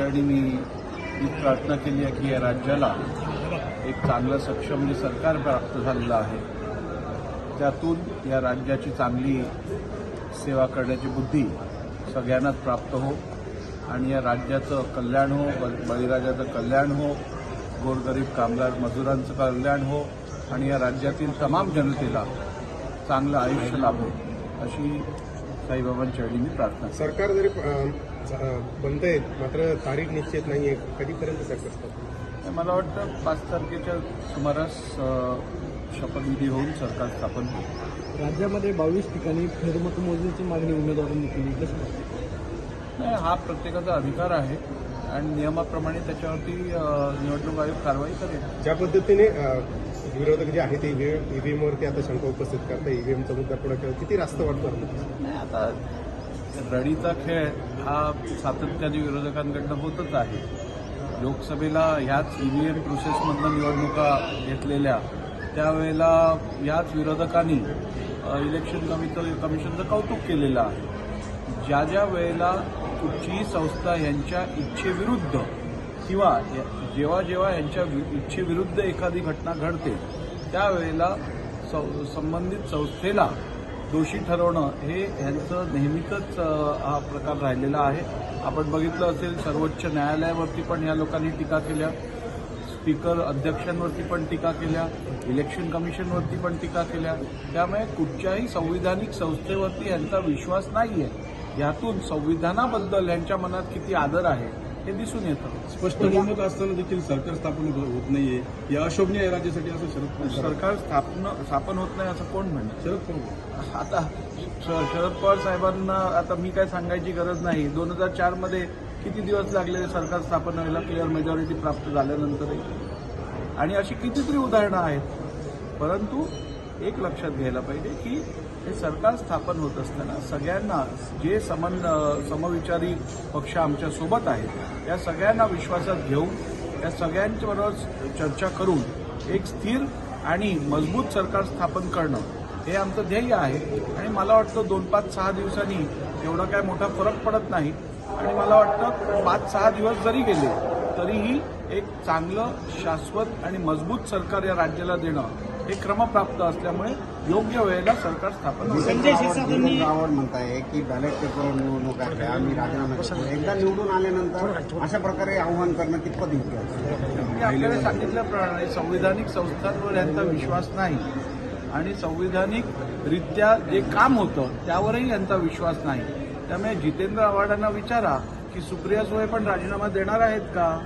चरणी मी ही प्रार्थना केली आहे की या राज्याला एक चांगलं सक्षम जे सरकार प्राप्त झालेलं आहे, त्यातून या राज्याची चांगली सेवा करण्याची बुद्धी सगळ्यांनाच प्राप्त हो आणि या राज्याचं कल्याण हो, बळीराजाचं कल्याण हो, गोरगरीब कामगार मजुरांचं कल्याण हो आणि या राज्यातील तमाम जनतेला चांगलं आयुष्य लाभो अशी साईबाबांच्या चरणी मी प्रार्थना करतो. सरकार जरी बनतंय मात्र तारीख निश्चित नाहीये, कधीपर्यंत सरकार स्थापन? मला वाटतं 5 तारखेच्या सुमारास शपथविधी होऊन सरकार स्थापन होईल. राज्यामध्ये 22 ठिकाणी फेरमतमोजणीची मागणी उमेदवारांनी केली. नाही, हा प्रत्येकाचा अधिकार आहे आणि नियमाप्रमाणे त्याच्यावरती निवडणूक आयोग कारवाई करेल. ज्या पद्धतीने विरोधक जे आहेत ते ईव्हीएमवरती आता शंका उपस्थित करतात, ईव्हीएमचा मुद्दा पुढे ठेवून किती रास्त वाटतं? नाही, आता रडीचा खेळ हा सातत्याने विरोधकांकडनं होतच आहे. लोकसभेला ह्याच ईव्हीएम प्रोसेसमधनं निवडणुका घेतलेल्या त्यावेळेला याच विरोधकांनी इलेक्शन कमिशनचं कौतुक केलेलं आहे. ज्या ज्या वेळेला कुठचीही संस्था यांच्या इच्छेविरुद्ध किंवा जेव्हा जेव्हा यांच्या इच्छेविरुद्ध एखादी घटना घडते त्यावेळेला संबंधित संस्थेला दोषी ठरवणं हे यांचं नेहमीच हा प्रकार राहिलेला आहे. आपण बघितलं असेल सर्वोच्च न्यायालयावरती पण या लोकांनी टीका केल्या, स्पीकर अध्यक्षांवरती पण टीका केल्या, इलेक्शन कमिशनवरती पण टीका केल्या. त्यामुळे कुठच्याही संविधानिक संस्थेवरती यांचा विश्वास नाहीये. यातून संविधानाबद्दल यांच्या मनात किती आदर आहे हे दिसून येतं. स्पष्ट बहुमत असताना देखील सरकार स्थापन होत नाहीये, या अशोभनीय आहे राज्यासाठी असं सरकार स्थापन होत नाही असं कोण म्हणतं? शरद पवार. आता शरद पवार साहेबांना आता मी काय सांगायची गरज नाही. 2004 मध्ये किती दिवस लागले सरकार स्थापन व्हायला, क्लिअर मेजॉरिटी प्राप्त झाल्यानंतरही, आणि अशी कितीतरी उदाहरणं आहेत. परंतु एक लक्षात घ्यायला पाहिजे की हे सरकार स्थापन होत असताना सगळ्यांना जे समविचारी पक्ष आमच्या सोबत आहेत त्या सगळ्यांना विश्वासात घेऊन त्या सगळ्यांच्याबरोबर चर्चा करून एक स्थिर आणि मजबूत सरकार स्थापन करणं हे आमचं ध्येय आहे. आणि मला वाटतं 2-5-6 दिवसांनी एवढा काय मोठा फरक पडत नाही आणि मला वाटतं 5-6 दिवस जरी गेले तरीही एक चांगलं शाश्वत आणि मजबूत सरकार या राज्याला देणं हे क्रमप्राप्त असल्यामुळे योग्य वेळेला सरकार स्थापन होईल. संजय शिरसाटांनी रावण म्हणताय की बॅलेट पेपरवर निवडणूक आहे, आम्ही राजीनामा करतो. एकदा निवडून आल्यानंतर अशा प्रकारे आव्हान करणं कितपत योग्य आहे? मी आपल्याला सांगितल्याप्रमाणे संविधानिक संस्थांवर यांचा विश्वास नाही आणि संविधानिकरित्या जे काम होतं त्यावरही यांचा विश्वास नाही. त्यामुळे जितेंद्र आव्हाडांना विचारा की सुप्रिया सुळे पण राजीनामा देणार आहेत का?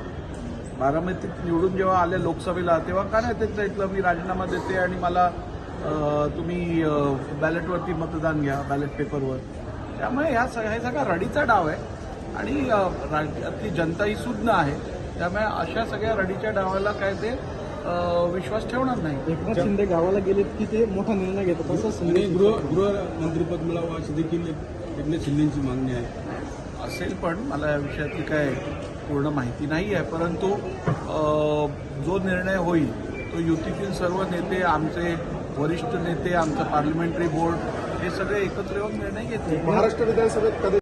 बारामतीत निवडून जेव्हा आले लोकसभेला तेव्हा का नाही त्यांचं इथलं मी राजीनामा देते आणि मला तुम्ही बॅलेटवरती मतदान घ्या, बॅलेट पेपरवर. त्यामुळे हे सगळा रडीचा डाव आहे आणि राज्यातली जनता ही सुज्ञ आहे. त्यामुळे अशा सगळ्या रडीच्या डावाला काय ते विश्वास ठेवणार नाही. एकनाथ शिंदे गावाला गेलेत की ते मोठा निर्णय घेतात असं गृहमंत्रीपद मिळावं अशी देखील एकनाथ शिंदेची मागणी आहे. असेल पण मला या विषयातली काय पूर्ण माहिती नाही आहे. परंतु जो निर्णय होईल तो युतीतील सर्व नेते, आमचे वरिष्ठ नेते, आमचं पार्लमेंटरी बोर्ड हे सगळे एकत्र येऊन निर्णय घेतील. महाराष्ट्र विधानसभेत कधी